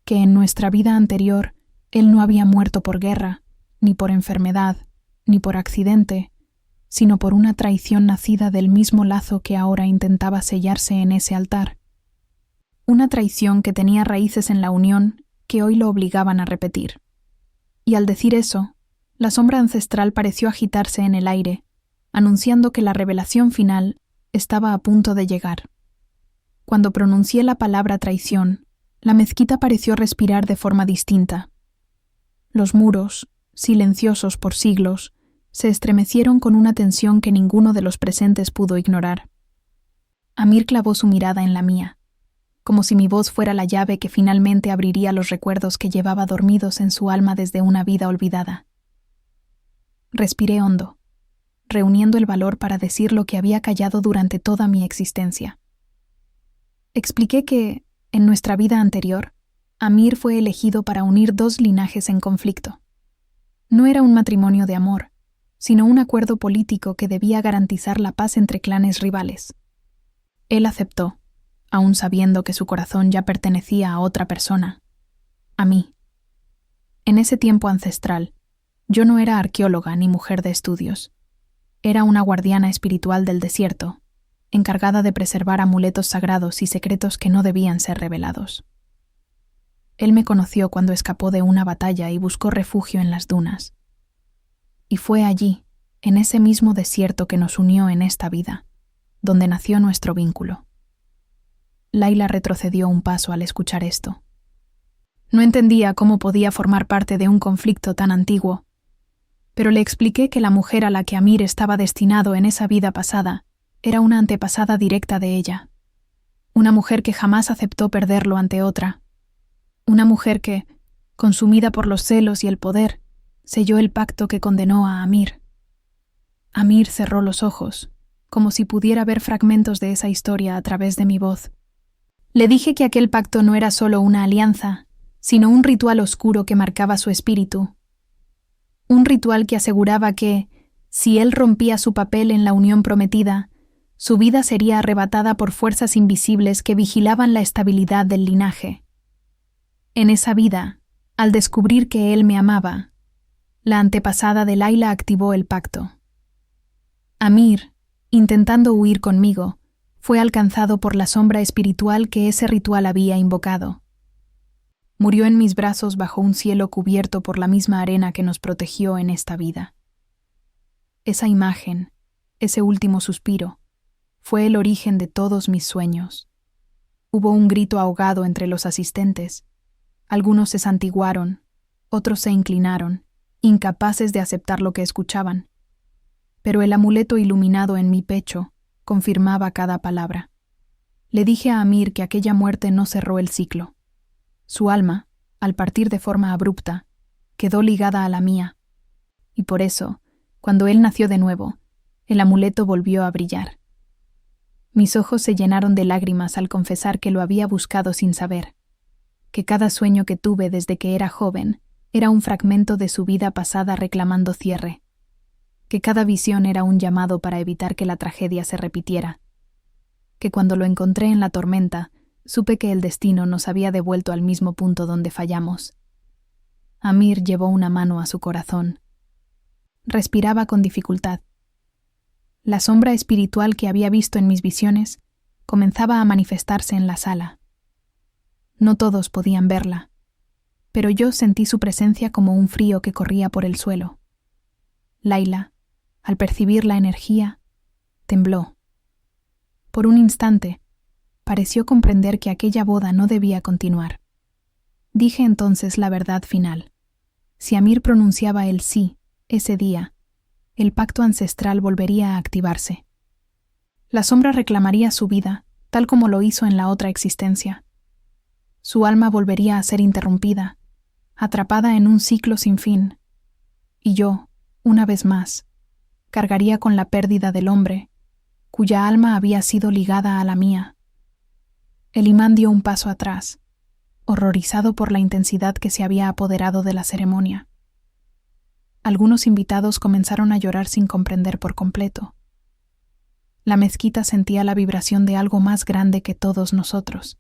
Speaker 1: Que en nuestra vida anterior, él no había muerto por guerra, ni por enfermedad, ni por accidente, sino por una traición nacida del mismo lazo que ahora intentaba sellarse en ese altar. Una traición que tenía raíces en la unión que hoy lo obligaban a repetir. Y al decir eso, la sombra ancestral pareció agitarse en el aire, anunciando que la revelación final estaba a punto de llegar. Cuando pronuncié la palabra traición, la mezquita pareció respirar de forma distinta. Los muros, silenciosos por siglos, se estremecieron con una tensión que ninguno de los presentes pudo ignorar. Amir clavó su mirada en la mía, como si mi voz fuera la llave que finalmente abriría los recuerdos que llevaba dormidos en su alma desde una vida olvidada. Respiré hondo, reuniendo el valor para decir lo que había callado durante toda mi existencia. Expliqué que, en nuestra vida anterior, Amir fue elegido para unir dos linajes en conflicto. No era un matrimonio de amor, sino un acuerdo político que debía garantizar la paz entre clanes rivales. Él aceptó, aun sabiendo que su corazón ya pertenecía a otra persona, a mí. En ese tiempo ancestral, yo no era arqueóloga ni mujer de estudios. Era una guardiana espiritual del desierto, encargada de preservar amuletos sagrados y secretos que no debían ser revelados. Él me conoció cuando escapó de una batalla y buscó refugio en las dunas. Y fue allí, en ese mismo desierto que nos unió en esta vida, donde nació nuestro vínculo. Laila retrocedió un paso al escuchar esto. No entendía cómo podía formar parte de un conflicto tan antiguo, pero le expliqué que la mujer a la que Amir estaba destinado en esa vida pasada era una antepasada directa de ella. Una mujer que jamás aceptó perderlo ante otra. Una mujer que, consumida por los celos y el poder, selló el pacto que condenó a Amir. Amir cerró los ojos, como si pudiera ver fragmentos de esa historia a través de mi voz. Le dije que aquel pacto no era solo una alianza, sino un ritual oscuro que marcaba su espíritu. Un ritual que aseguraba que, Si él rompía su papel en la unión prometida, su vida sería arrebatada por fuerzas invisibles que vigilaban la estabilidad del linaje. En esa vida, al descubrir que él me amaba, la antepasada de Laila activó el pacto. Amir, intentando huir conmigo, fue alcanzado por la sombra espiritual que ese ritual había invocado. Murió en mis brazos bajo un cielo cubierto por la misma arena que nos protegió en esta vida. Esa imagen, ese último suspiro, fue el origen de todos mis sueños. Hubo un grito ahogado entre los asistentes. Algunos se santiguaron, otros se inclinaron, incapaces de aceptar lo que escuchaban. Pero el amuleto iluminado en mi pecho confirmaba cada palabra. Le dije a Amir que aquella muerte no cerró el ciclo. Su alma, al partir de forma abrupta, quedó ligada a la mía, y por eso, cuando él nació de nuevo, el amuleto volvió a brillar. Mis ojos se llenaron de lágrimas al confesar que lo había buscado sin saber, que cada sueño que tuve desde que era joven era un fragmento de su vida pasada reclamando cierre, que cada visión era un llamado para evitar que la tragedia se repitiera, que cuando lo encontré en la tormenta, supe que el destino nos había devuelto al mismo punto donde fallamos. Amir llevó una mano a su corazón. Respiraba con dificultad. La sombra espiritual que había visto en mis visiones comenzaba a manifestarse en la sala. No todos podían verla, pero yo sentí su presencia como un frío que corría por el suelo. Laila, al percibir la energía, tembló. Por un instante, pareció comprender que aquella boda no debía continuar. Dije entonces la verdad final. Si Amir pronunciaba el sí ese día, el pacto ancestral volvería a activarse. La sombra reclamaría su vida, tal como lo hizo en la otra existencia. Su alma volvería a ser interrumpida, atrapada en un ciclo sin fin. Y yo, una vez más, cargaría con la pérdida del hombre, cuya alma había sido ligada a la mía. El imán dio un paso atrás, horrorizado por la intensidad que se había apoderado de la ceremonia. Algunos invitados comenzaron a llorar sin comprender por completo. La mezquita sentía la vibración de algo más grande que todos nosotros.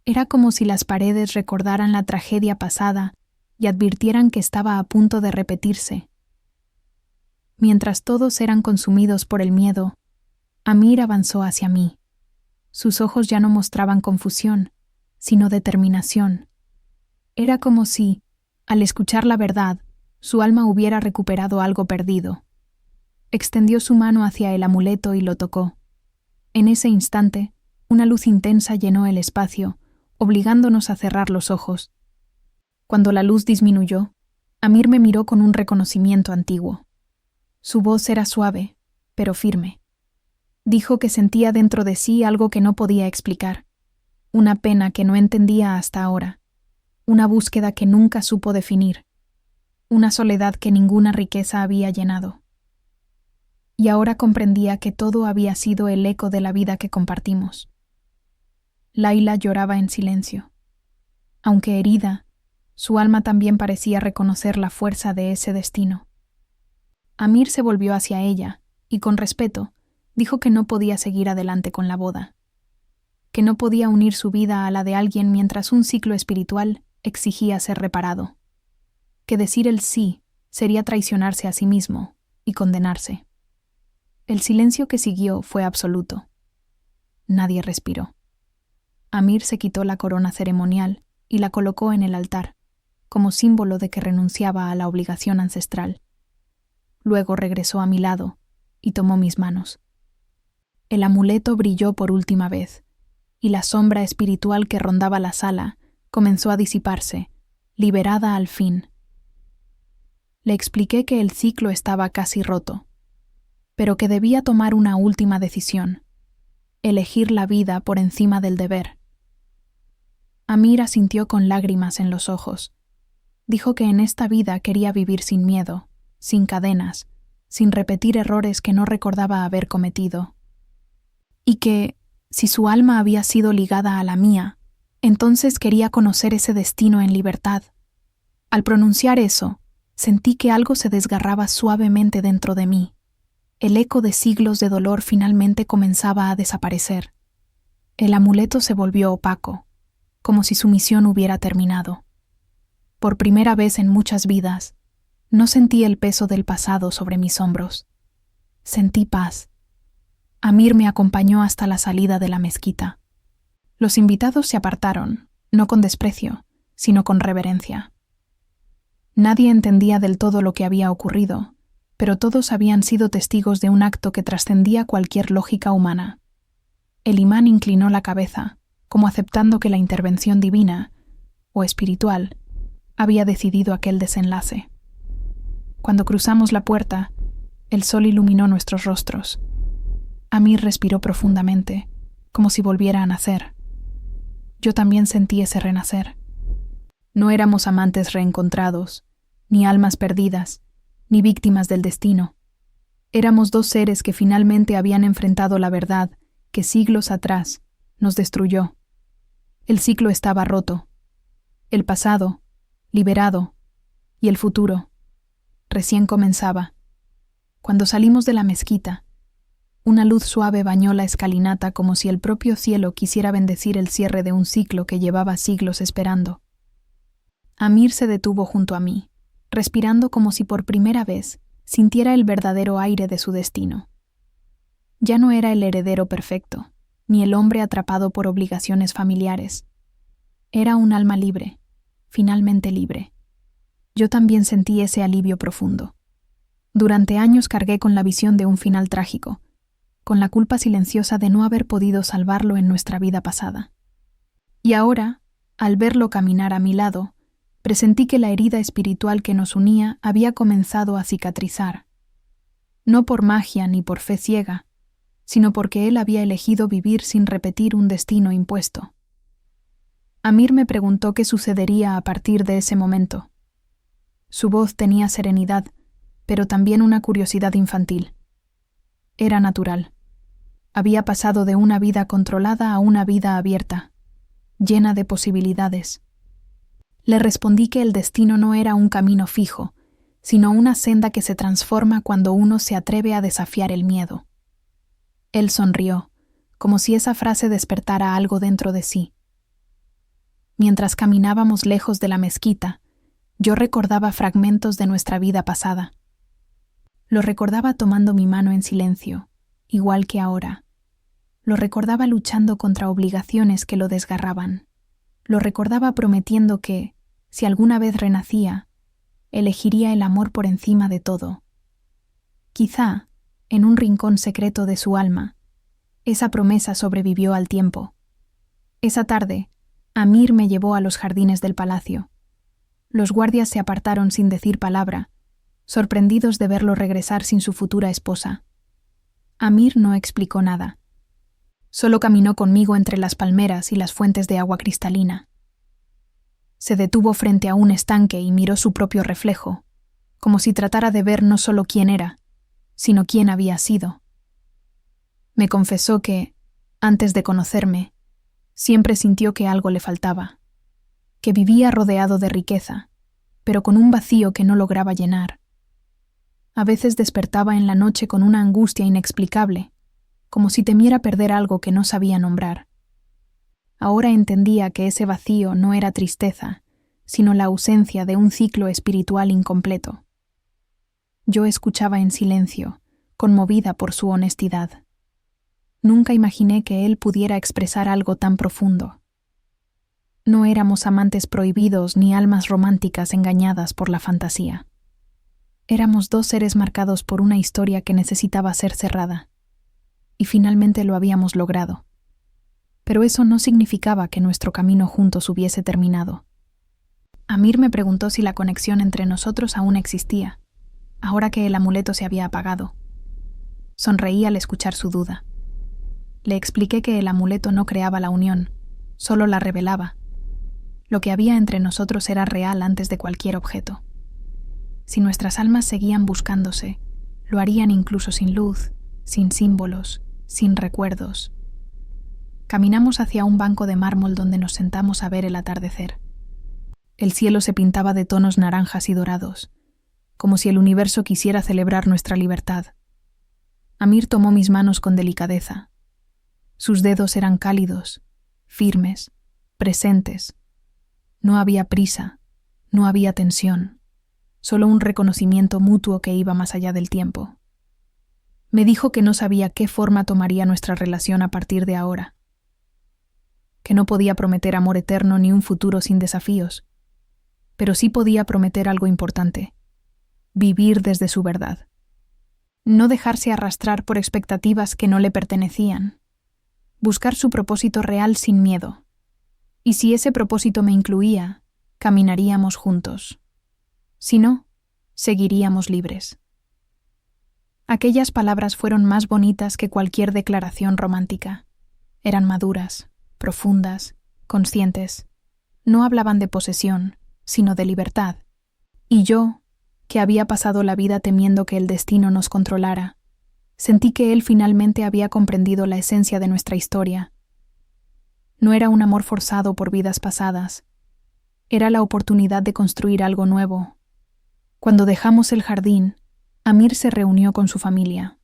Speaker 1: Era como si las paredes recordaran la tragedia pasada y advirtieran que estaba a punto de repetirse. Mientras todos eran consumidos por el miedo, Amir avanzó hacia mí. Sus ojos ya no mostraban confusión, sino determinación. Era como si, al escuchar la verdad, su alma hubiera recuperado algo perdido. Extendió su mano hacia el amuleto y lo tocó. En ese instante, una luz intensa llenó el espacio, obligándonos a cerrar los ojos. Cuando la luz disminuyó, Amir me miró con un reconocimiento antiguo. Su voz era suave, pero firme. Dijo que sentía dentro de sí algo que no podía explicar, una pena que no entendía hasta ahora, una búsqueda que nunca supo definir, una soledad que ninguna riqueza había llenado. Y ahora comprendía que todo había sido el eco de la vida que compartimos. Laila lloraba en silencio. Aunque herida, su alma también parecía reconocer la fuerza de ese destino. Amir se volvió hacia ella y, con respeto, dijo que no podía seguir adelante con la boda, que no podía unir su vida a la de alguien mientras un ciclo espiritual exigía ser reparado, que decir el sí sería traicionarse a sí mismo y condenarse. El silencio que siguió fue absoluto. Nadie respiró. Amir se quitó la corona ceremonial y la colocó en el altar, como símbolo de que renunciaba a la obligación ancestral. Luego regresó a mi lado y tomó mis manos. El amuleto brilló por última vez, y la sombra espiritual que rondaba la sala comenzó a disiparse, liberada al fin. Le expliqué que el ciclo estaba casi roto, pero que debía tomar una última decisión, elegir la vida por encima del deber. Amir asintió con lágrimas en los ojos. Dijo que en esta vida quería vivir sin miedo, sin cadenas, sin repetir errores que no recordaba haber cometido. Y que, si su alma había sido ligada a la mía, entonces quería conocer ese destino en libertad. Al pronunciar eso, Sentí que algo se desgarraba suavemente dentro de mí. El eco de siglos de dolor finalmente comenzaba a desaparecer. El amuleto se volvió opaco, como si su misión hubiera terminado. Por primera vez en muchas vidas, no sentí el peso del pasado sobre mis hombros. Sentí paz. Amir me acompañó hasta la salida de la mezquita. Los invitados se apartaron, no con desprecio, sino con reverencia. Nadie entendía del todo lo que había ocurrido, pero todos habían sido testigos de un acto que trascendía cualquier lógica humana. El imán inclinó la cabeza, como aceptando que la intervención divina, o espiritual, había decidido aquel desenlace. Cuando cruzamos la puerta, el sol iluminó nuestros rostros. Amir respiró profundamente, como si volviera a nacer. Yo también sentí ese renacer. No éramos amantes reencontrados, ni almas perdidas, ni víctimas del destino. Éramos dos seres que finalmente habían enfrentado la verdad que siglos atrás nos destruyó. El ciclo estaba roto. El pasado, liberado, y el futuro, recién comenzaba. Cuando salimos de la mezquita, una luz suave bañó la escalinata como si el propio cielo quisiera bendecir el cierre de un ciclo que llevaba siglos esperando. Amir se detuvo junto a mí, respirando como si por primera vez sintiera el verdadero aire de su destino. Ya no era el heredero perfecto, ni el hombre atrapado por obligaciones familiares. Era un alma libre, finalmente libre. Yo también sentí ese alivio profundo. Durante años cargué con la visión de un final trágico, con la culpa silenciosa de no haber podido salvarlo en nuestra vida pasada. Y ahora, al verlo caminar a mi lado, presentí que la herida espiritual que nos unía había comenzado a cicatrizar. No por magia ni por fe ciega, sino porque él había elegido vivir sin repetir un destino impuesto. Amir me preguntó qué sucedería a partir de ese momento. Su voz tenía serenidad, pero también una curiosidad infantil. Era natural. Había pasado de una vida controlada a una vida abierta, llena de posibilidades. Le respondí que el destino no era un camino fijo, sino una senda que se transforma cuando uno se atreve a desafiar el miedo. Él sonrió, como si esa frase despertara algo dentro de sí. Mientras caminábamos lejos de la mezquita, yo recordaba fragmentos de nuestra vida pasada. Lo recordaba tomando mi mano en silencio, igual que ahora. Lo recordaba luchando contra obligaciones que lo desgarraban. Lo recordaba prometiendo que, si alguna vez renacía, elegiría el amor por encima de todo. Quizá, en un rincón secreto de su alma, esa promesa sobrevivió al tiempo. Esa tarde, Amir me llevó a los jardines del palacio. Los guardias se apartaron sin decir palabra, sorprendidos de verlo regresar sin su futura esposa. Amir no explicó nada. Solo caminó conmigo entre las palmeras y las fuentes de agua cristalina. Se detuvo frente a un estanque y miró su propio reflejo, como si tratara de ver no solo quién era, sino quién había sido. Me confesó que, antes de conocerme, siempre sintió que algo le faltaba, que vivía rodeado de riqueza, pero con un vacío que no lograba llenar. A veces despertaba en la noche con una angustia inexplicable, como si temiera perder algo que no sabía nombrar. Ahora entendía que ese vacío no era tristeza, sino la ausencia de un ciclo espiritual incompleto. Yo escuchaba en silencio, conmovida por su honestidad. Nunca imaginé que él pudiera expresar algo tan profundo. No éramos amantes prohibidos ni almas románticas engañadas por la fantasía. Éramos dos seres marcados por una historia que necesitaba ser cerrada. Y finalmente lo habíamos logrado. Pero eso no significaba que nuestro camino juntos hubiese terminado. Amir me preguntó si la conexión entre nosotros aún existía, ahora que el amuleto se había apagado. Sonreí al escuchar su duda. Le expliqué que el amuleto no creaba la unión, solo la revelaba. Lo que había entre nosotros era real antes de cualquier objeto. Si nuestras almas seguían buscándose, lo harían incluso sin luz, sin símbolos, sin recuerdos. Caminamos hacia un banco de mármol donde nos sentamos a ver el atardecer. El cielo se pintaba de tonos naranjas y dorados, como si el universo quisiera celebrar nuestra libertad. Amir tomó mis manos con delicadeza. Sus dedos eran cálidos, firmes, presentes. No había prisa, no había tensión, solo un reconocimiento mutuo que iba más allá del tiempo. Me dijo que no sabía qué forma tomaría nuestra relación a partir de ahora, que no podía prometer amor eterno ni un futuro sin desafíos, pero sí podía prometer algo importante: vivir desde su verdad. No dejarse arrastrar por expectativas que no le pertenecían. Buscar su propósito real sin miedo. Y si ese propósito me incluía, caminaríamos juntos. Si no, seguiríamos libres. Aquellas palabras fueron más bonitas que cualquier declaración romántica. Eran maduras, profundas, conscientes. No hablaban de posesión, sino de libertad. Y yo, que había pasado la vida temiendo que el destino nos controlara, sentí que él finalmente había comprendido la esencia de nuestra historia. No era un amor forzado por vidas pasadas. Era la oportunidad de construir algo nuevo. Cuando dejamos el jardín, Amir se reunió con su familia.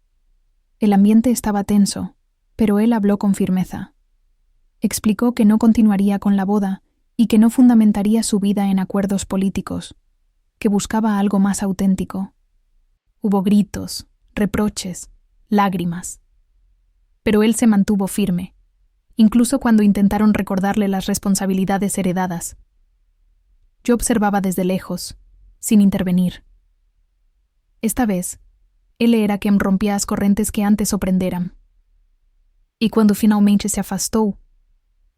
Speaker 1: El ambiente estaba tenso, pero él habló con firmeza. Explicó que no continuaría con la boda y que no fundamentaría su vida en acuerdos políticos, que buscaba algo más auténtico. Hubo gritos, reproches, lágrimas. Pero él se mantuvo firme, incluso cuando intentaron recordarle las responsabilidades heredadas. Yo observaba desde lejos, sin intervenir. Esta vez, él era quem rompia as correntes que antes o prenderam. E quando finalmente se afastou,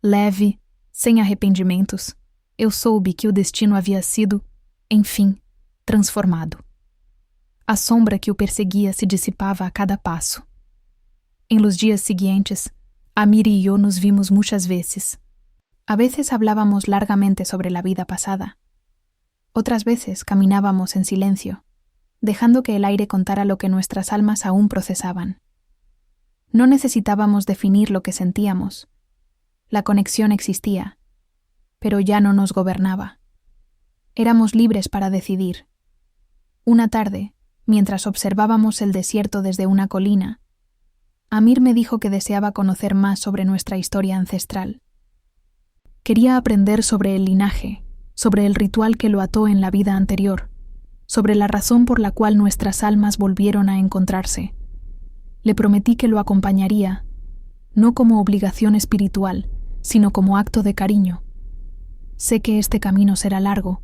Speaker 1: leve, sem arrependimentos, eu soube que o destino havia sido, enfim, transformado. A sombra que o perseguia se dissipava a cada passo. En los días siguientes, Amir y yo nos vimos muchas veces. A veces hablábamos largamente sobre la vida pasada. Otras veces caminábamos en silencio, dejando que el aire contara lo que nuestras almas aún procesaban. No necesitábamos definir lo que sentíamos. La conexión existía, pero ya no nos gobernaba. Éramos libres para decidir. Una tarde, mientras observábamos el desierto desde una colina, Amir me dijo que deseaba conocer más sobre nuestra historia ancestral. Quería aprender sobre el linaje, sobre el ritual que lo ató en la vida anterior, sobre la razón por la cual nuestras almas volvieron a encontrarse. Le prometí que lo acompañaría, no como obligación espiritual, sino como acto de cariño. Sé que este camino será largo.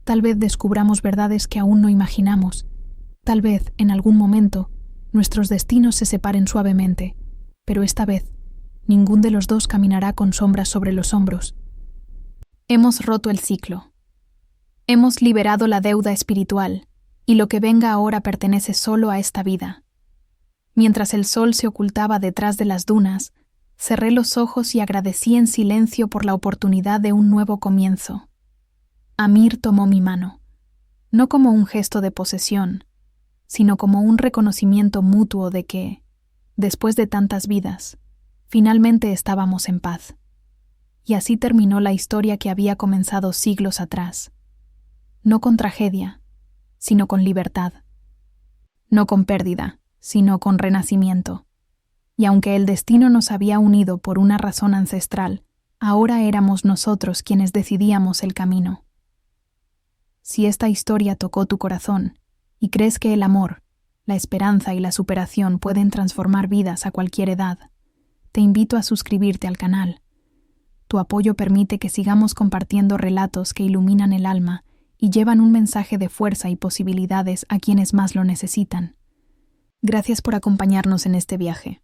Speaker 1: Tal vez descubramos verdades que aún no imaginamos. Tal vez, en algún momento, nuestros destinos se separen suavemente, pero esta vez, ningún de los dos caminará con sombras sobre los hombros. Hemos roto el ciclo. Hemos liberado la deuda espiritual, y lo que venga ahora pertenece solo a esta vida. Mientras el sol se ocultaba detrás de las dunas, cerré los ojos y agradecí en silencio por la oportunidad de un nuevo comienzo. Amir tomó mi mano, no como un gesto de posesión, sino como un reconocimiento mutuo de que, después de tantas vidas, finalmente estábamos en paz. Y así terminó la historia que había comenzado siglos atrás. No con tragedia, sino con libertad. No con pérdida, sino con renacimiento. Y aunque el destino nos había unido por una razón ancestral, ahora éramos nosotros quienes decidíamos el camino. Si esta historia tocó tu corazón, y crees que el amor, la esperanza y la superación pueden transformar vidas a cualquier edad, te invito a suscribirte al canal. Tu apoyo permite que sigamos compartiendo relatos que iluminan el alma y llevan un mensaje de fuerza y posibilidades a quienes más lo necesitan. Gracias por acompañarnos en este viaje.